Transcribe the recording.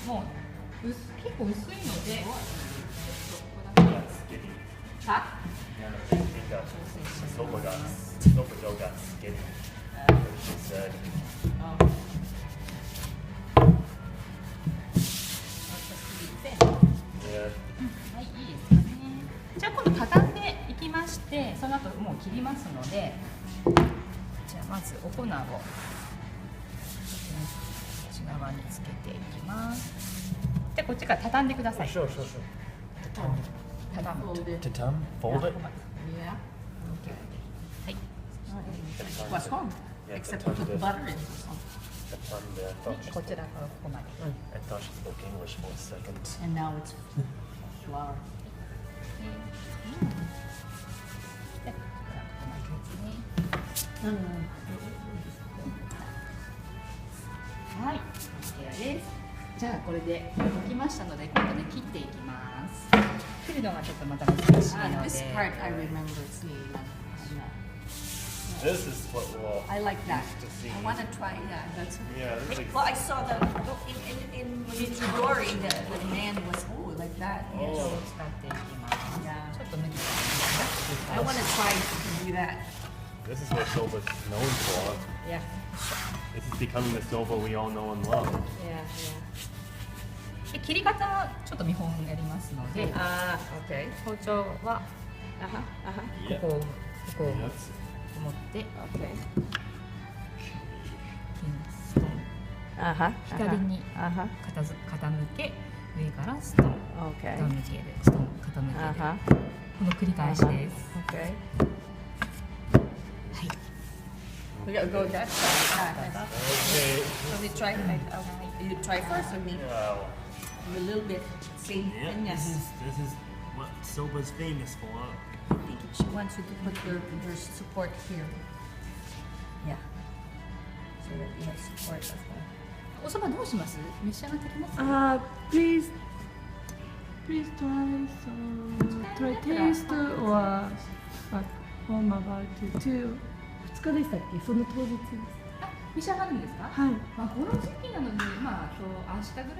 もう結構薄いので、はSoba dough got skinny. She said. Yeah. はい、いいですかね。じゃあ今度畳んでいきまして、その後もう切りますので、じゃあまずお粉を内側につけていきます。じゃあこっちから畳んでください。Sure. 畳む。Tatum, fold it. Yeah. はい。 What's wrong? Yeah, Except tatum to put did. butter in. Tatum, I こちらからここまで。 thought she spoke English for a second. And now it's flour. で、ここからここまでですね。はい、OK です。じゃあこれでできましたので、今度で切っていきます。切るのがちょっとまた難しいので。 This part I remember seeing. This is what we'll. I like that. To see. I want to try that. That's. Yeah, this is Well, I saw the in Midori, the man was like that. を使っていきます。ちょっと抜きます。I want to try to do that. This is what Soba's known for. Yeah, This is becoming the Soba we all know and love. yeah. で切り方はちょっと見本やりますので、 Okay. 包丁は Yeah. ここを Yes. 持って Okay. ストン左に傾け上からストン Okay. 傾けるストン傾けるこの繰り返しです。 Okay. はい。 We gotta go that side. Okay. So we try. You try first or me? Yeah. A little bit. See? And yes. This is what Soba's famous for. I think she wants you to put your support here. Yeah. So that you have support as well. おそばどうします？召し上がってきます？ Please try taste or home about to 2日でしたっけ？その当日です。あ、召し上がるんですか？はい。まあこの時期なので、まあ今日明日ぐらい。